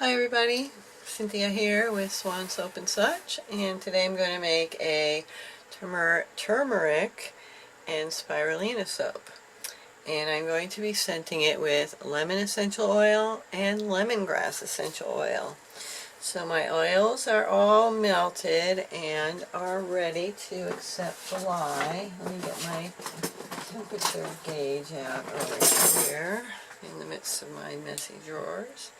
Hi everybody, Cynthia here with SwanSoapandSuch, and today I'm going to make a turmeric and spirulina soap. And I'm going to be scenting it with lemon essential oil and lemongrass essential oil. So my oils are all melted and are ready to accept the lye. Let me get my temperature gauge out over here in the midst of my messy drawers.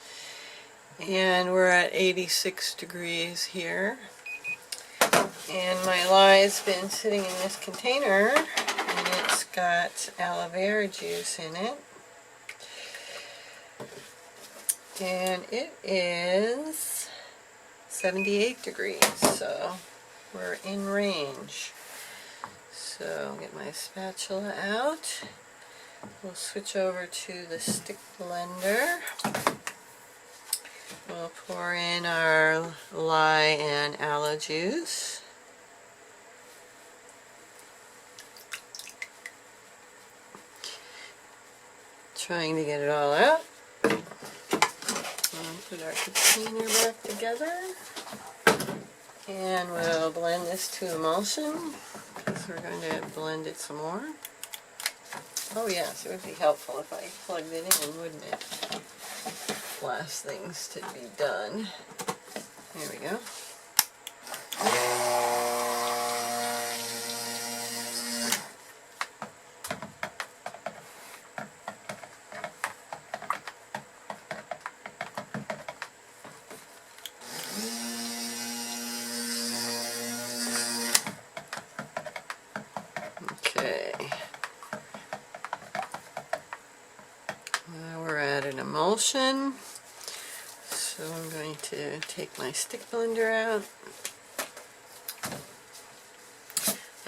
And we're at 86 degrees here. And my lye's been sitting in this container, and it's got aloe vera juice in it. And it is 78 degrees, so we're in range. So I'll get my spatula out. We'll switch over to the stick blender. We'll pour in our lye and aloe juice. Trying to get it all out. We'll put our container back together. And we'll blend this to emulsion, because we're going to blend it some more. Oh yes, it would be helpful if I plugged it in, wouldn't it? Last things to be done. There we go. Okay. Now we're at an emulsion. So I'm going to take my stick blender out.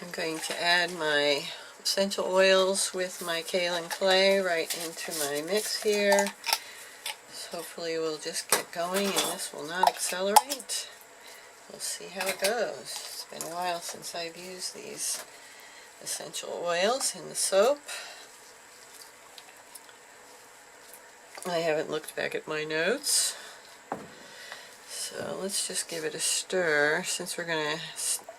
I'm going to add my essential oils with my Kaolin clay right into my mix here. So hopefully we'll just get going and this will not accelerate. We'll see how it goes. It's been a while since I've used these essential oils in the soap. I haven't looked back at my notes. So let's just give it a stir. Since we're going to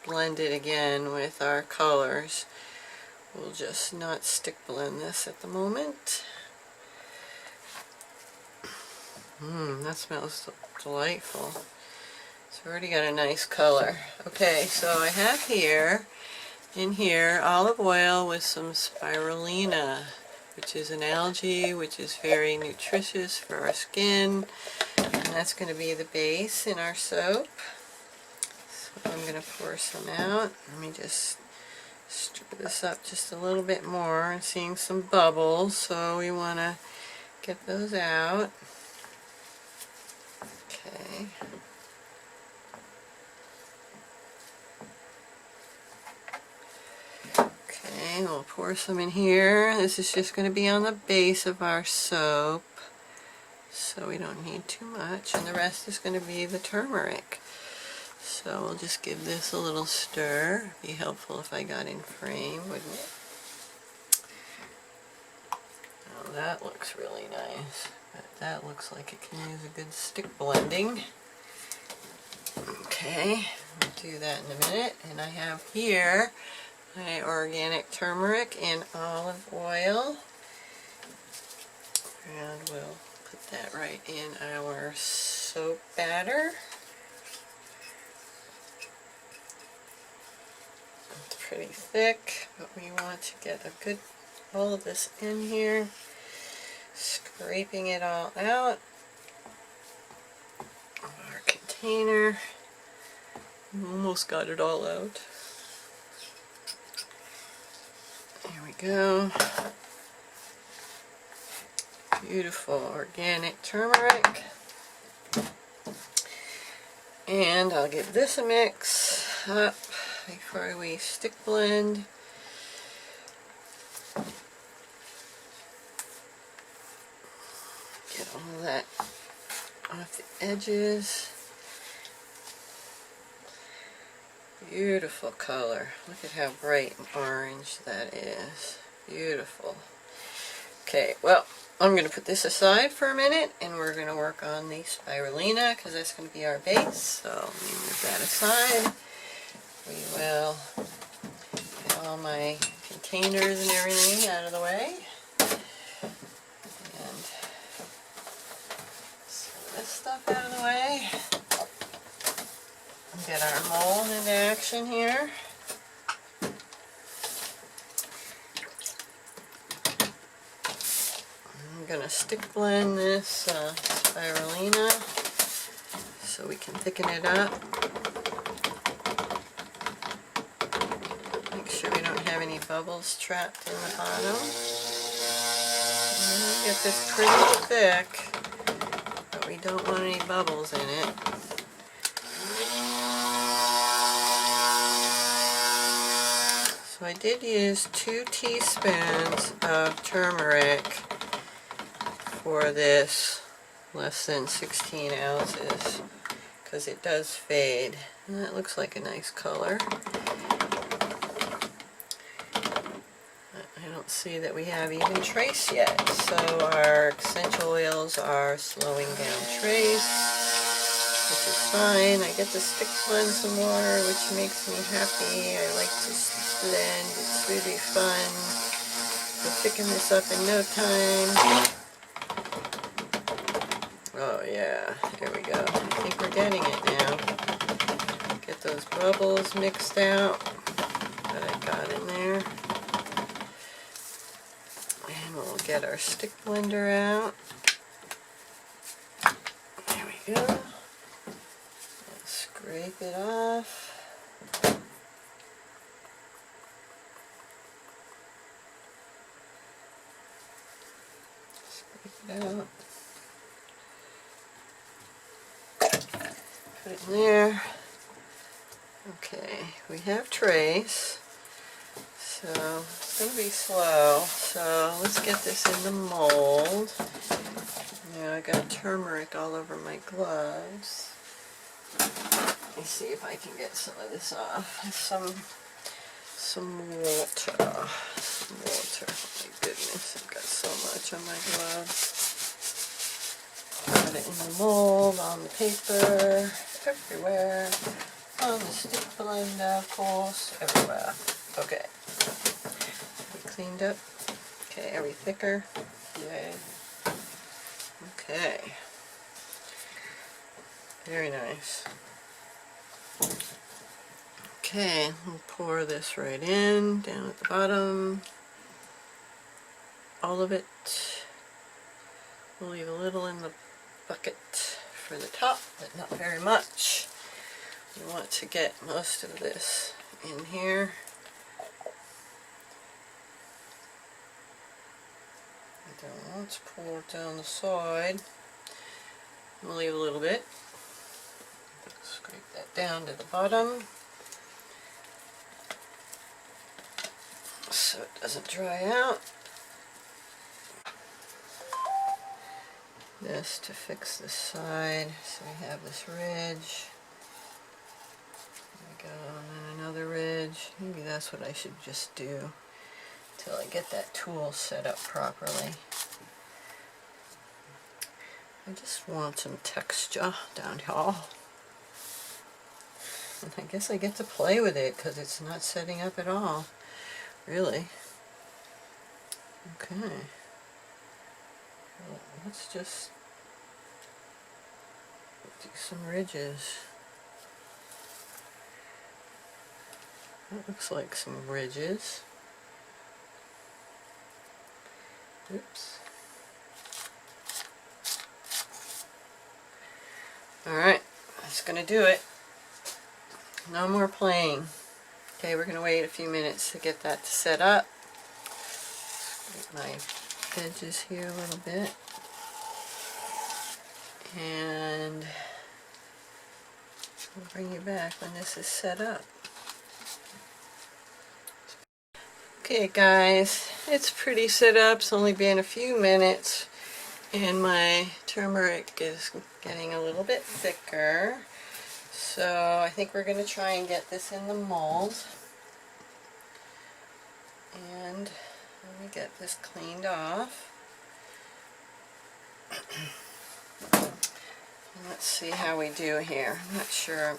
blend it again with our colors, we'll just not stick blend this at the moment. That smells delightful. It's already got a nice color. Okay, so I have in here olive oil with some spirulina, which is an algae which is very nutritious for our skin. And that's going to be the base in our soap. So I'm going to pour some out. Let me just stir this up just a little bit more. I'm seeing some bubbles, so we want to get those out. Okay. Okay, we'll pour some in here. This is just going to be on the base of our soap, so we don't need too much, and the rest is going to be the turmeric. So we'll just give this a little stir. It'd be helpful if I got in frame, wouldn't it? Oh, that looks really nice. But that looks like it can use a good stick blending. Okay, we'll do that in a minute. And I have here my organic turmeric and olive oil. And we'll put that right in our soap batter. It's pretty thick, but we want to get a good, all of this in here. Scraping it all out of our container. Almost got it all out. There we go. Beautiful organic turmeric. And I'll give this a mix up before we stick blend. Get all that off the edges. Beautiful color. Look at how bright and orange that is. Beautiful. Okay, well, I'm going to put this aside for a minute, and we're going to work on the spirulina, because that's going to be our base. So let me move that aside. We will get all my containers and everything out of the way. And some of this stuff out of the way. Get our mold into action here. I'm going to stick blend this spirulina so we can thicken it up. Make sure we don't have any bubbles trapped in the bottom. And get this pretty thick, but we don't want any bubbles in it. So I did use 2 teaspoons of turmeric for this, less than 16 ounces, because it does fade. And that looks like a nice color. I don't see that we have even trace yet, so our essential oils are slowing down trace, which is fine. I get to stick blend some more, which makes me happy. I like to blend. It's really fun. We'll thicken this up in no time. Oh yeah, there we go. I think we're getting it now. Get those bubbles mixed out that I got in there. And we'll get our stick blender out. There we go. And scrape it off. Out. Put it in there. Okay, we have trace, so it's going to be slow. So let's get this in the mold. Now I got turmeric all over my gloves. Let me see if I can get some of this off. Some water. Some water. Oh my goodness, I've got so much on my gloves. Got it in the mold, on the paper, everywhere, on the stick blender, of course, everywhere. Okay. We cleaned up. Okay, are we thicker? Yay. Okay. Very nice. Okay, we'll pour this right in, down at the bottom. All of it. We'll leave a little in the bucket for the top, but not very much. You want to get most of this in here. And let's pour it down the side. We'll leave a little bit. Scrape that down to the bottom so it doesn't dry out. This to fix the side, so we have this ridge. There we go, and then another ridge. Maybe that's what I should just do until I get that tool set up properly. I just want some texture down here. And I guess I get to play with it because it's not setting up at all, really. Okay. Well, let's just do some ridges. That looks like some ridges. Oops. Alright, that's going to do it. No more playing. Okay, we're going to wait a few minutes to get that set up. Get my edges here a little bit. And we'll bring you back when this is set up. Okay guys, it's pretty set up. It's only been a few minutes and my turmeric is getting a little bit thicker. So I think we're going to try and get this in the mold. And let me get this cleaned off. let's see how we do here. I'm not sure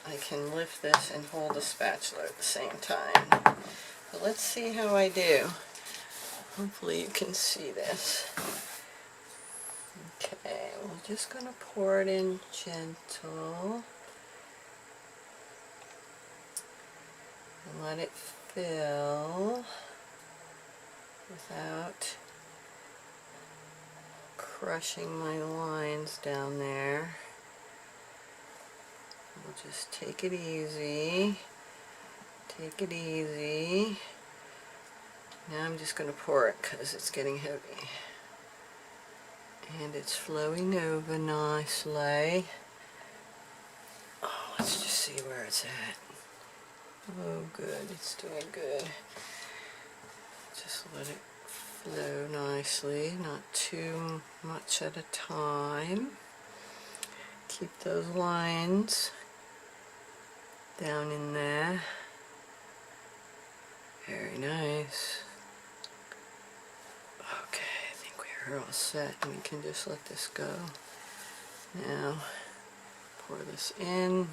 I can lift this and hold the spatula at the same time. But let's see how I do. Hopefully you can see this. Okay, we're just going to pour it in gentle. And let it fill without crushing my lines down there. We'll just take it easy. Take it easy. Now I'm just going to pour it because it's getting heavy. And it's flowing over nicely. Oh, let's just see where it's at. Oh, good. It's doing good. Just let it flow nicely, not too much at a time. Keep those lines down in there. Very nice. Okay, I think we're all set and we can just let this go. Now, pour this in.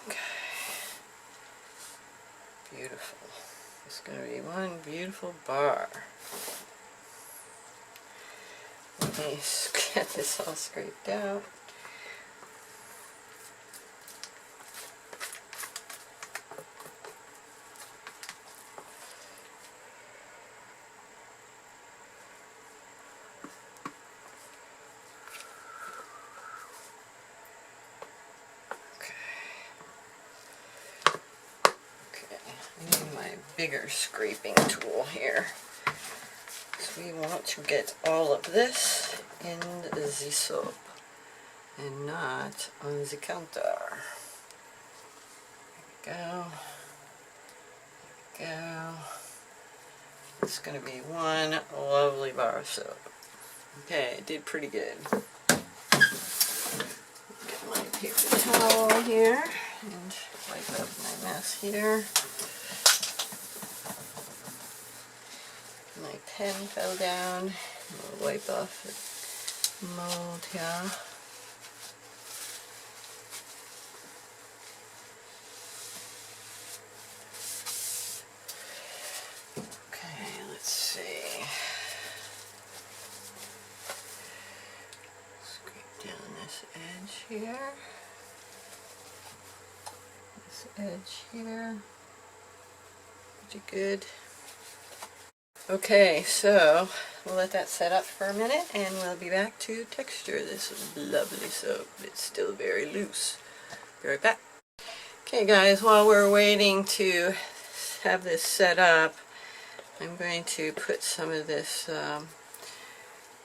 Okay. Beautiful. It's going to be one beautiful bar. Let me get this all scraped out. Bigger scraping tool here. So we want to get all of this in the soap and not on the counter. There we go. There we go. It's going to be one lovely bar of soap. Okay, it did pretty good. Get my paper towel here and wipe up my mess here. My pen fell down. I'll wipe off the mold here. Okay, let's see. Scrape down this edge here. This edge here. Pretty good. Okay, so we'll let that set up for a minute and we'll be back to texture this lovely soap. It's still very loose. Be right back. Okay guys, while we're waiting to have this set up, I'm going to put some of this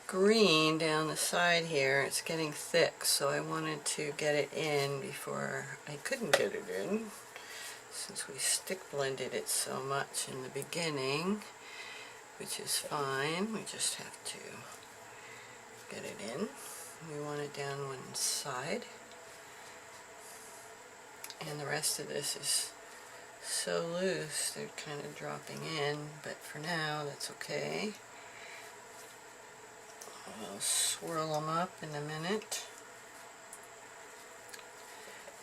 green down the side here. It's getting thick, so I wanted to get it in before I couldn't get it in, since we stick blended it so much in the beginning. Which is fine, we just have to get it in. We want it down one side. And the rest of this is so loose, they're kind of dropping in, but for now, that's okay. I'll swirl them up in a minute.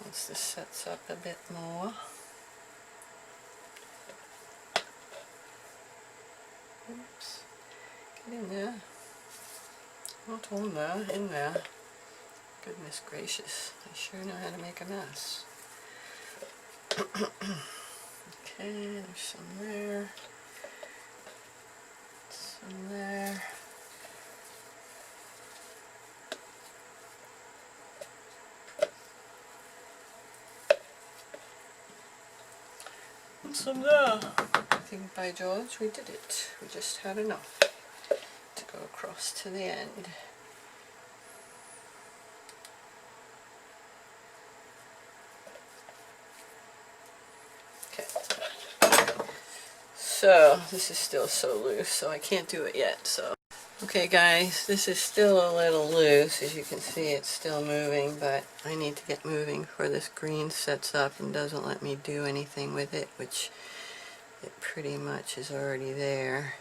Once this sets up a bit more. Oops, get in there. Not on there, in there. Goodness gracious, I sure know how to make a mess. Okay, there's some there. Some there. And some there. I think by George we did it. We just had enough to go across to the end. Okay. So this is still so loose, so I can't do it yet. So okay guys, this is still a little loose. As you can see, it's still moving, but I need to get moving before this green sets up and doesn't let me do anything with it, which it pretty much is already there.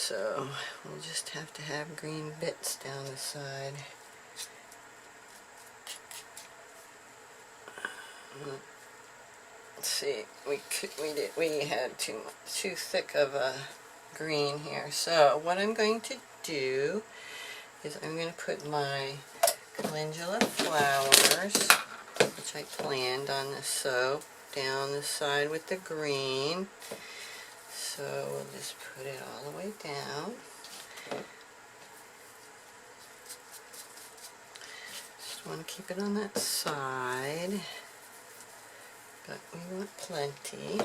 So we'll just have to have green bits down the side. Let's see, we had too thick of a green here. So what I'm going to do is I'm going to put my calendula flowers, which I planned on the soap, down the side with the green. So we'll just put it all the way down. Just want to keep it on that side, but we want plenty.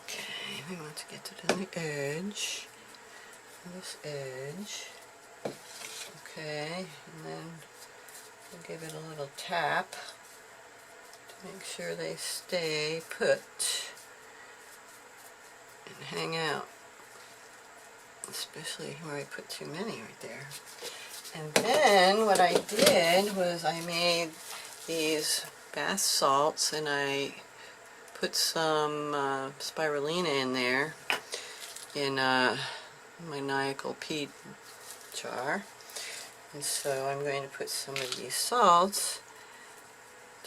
Okay, we want to get it on the edge, this edge. Okay, and then we'll give it a little tap to make sure they stay put and hang out, especially where I put too many right there. And then what I did was I made these bath salts, and I put some spirulina in there in my Nickel peat jar. And so I'm going to put some of these salts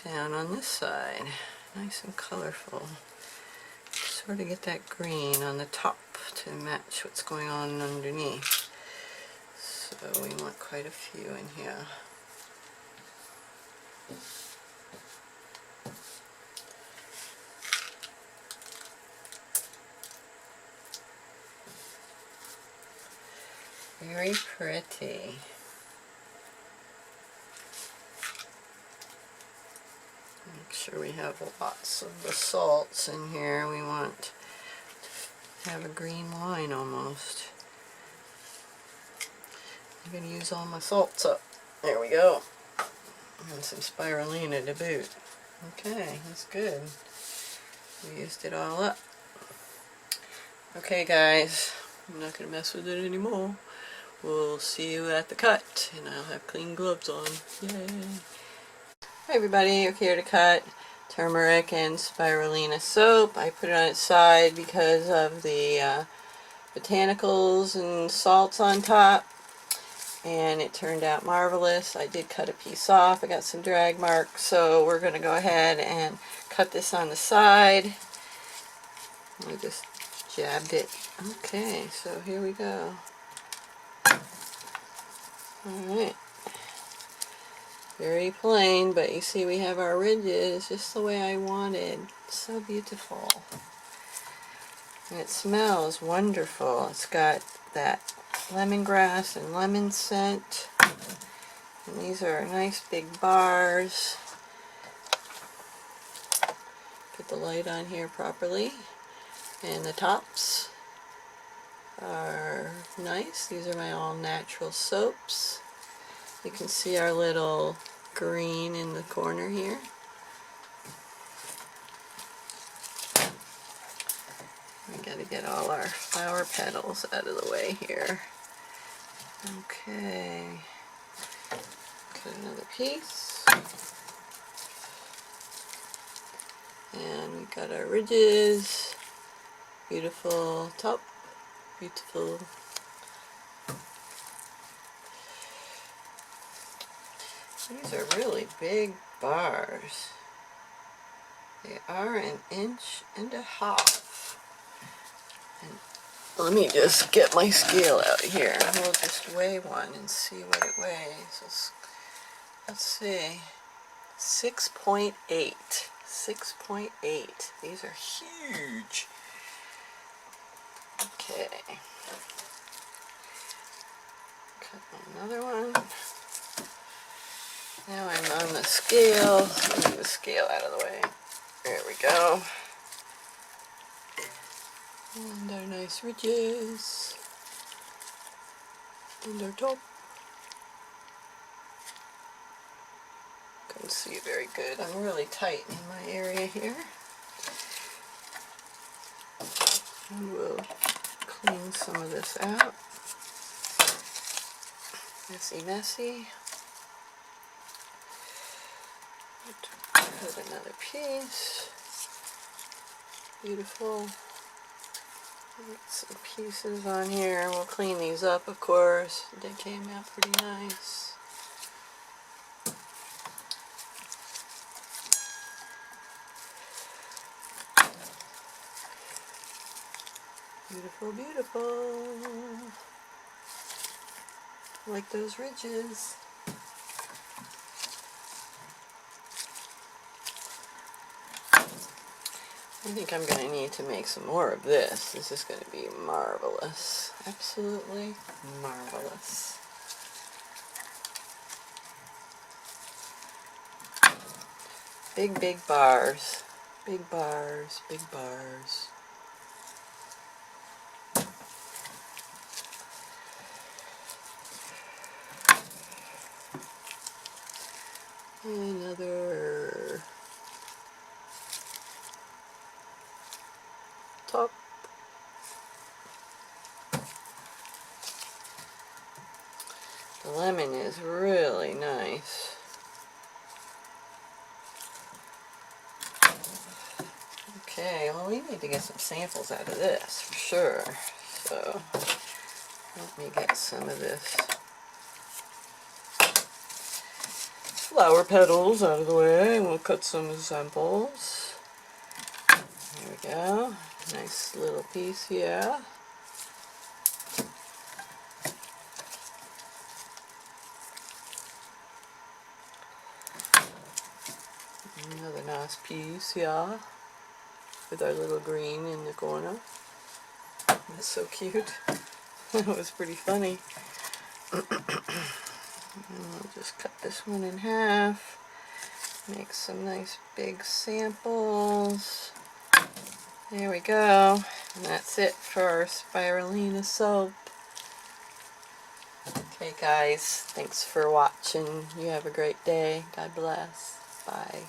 down on this side, nice and colorful. Sort of get that green on the top to match what's going on underneath. So we want quite a few in here. Very pretty. Make sure we have lots of the salts in here. We want to have a green line almost. I'm going to use all my salts up. There we go. And some spirulina to boot. Okay, that's good. We used it all up. Okay guys, I'm not going to mess with it anymore. We'll see you at the cut, and I'll have clean gloves on. Yay! Hi everybody, we're here to cut turmeric and spirulina soap. I put it on its side because of the botanicals and salts on top, and it turned out marvelous. I did cut a piece off. I got some drag marks, so we're going to go ahead and cut this on the side. I just jabbed it. Okay, so here we go. Alright. Very plain, but you see we have our ridges just the way I wanted. So beautiful. And it smells wonderful. It's got that lemongrass and lemon scent. And these are nice big bars. Get the light on here properly. And the tops are nice. These are my all natural soaps. You can see our little green in the corner here. We got to get all our flower petals out of the way here. Okay. Cut another piece. And we've got our ridges. Beautiful top. Beautiful. These are really big bars. They are 1.5 inches. And let me just get my scale out here. We'll just weigh one and see what it weighs. Let's see. 6.8. 6.8. These are huge. Okay. Cut another one. Now I'm on the scale. Move the scale out of the way. There we go. And our nice ridges. And our top. Couldn't see it very good. I'm really tight in my area here. And we'll clean some of this out. Messy, messy. Put another piece. Beautiful. Get some pieces on here. We'll clean these up, of course. They came out pretty nice. Beautiful, beautiful. Like those ridges. I think I'm going to need to make some more of this. This is going to be marvelous. Absolutely marvelous. Big, big bars. Big bars, big bars. Another top. The lemon is really nice. Okay, well we need to get some samples out of this for sure. So let me get some of this flower petals out of the way and we'll cut some samples. There we go. Nice little piece here. Another nice piece here with our little green in the corner. That's so cute. That was pretty funny. And I'll just cut this one in half. Make some nice big samples. There we go. And that's it for our spirulina soap. Okay guys, thanks for watching. You have a great day. God bless. Bye.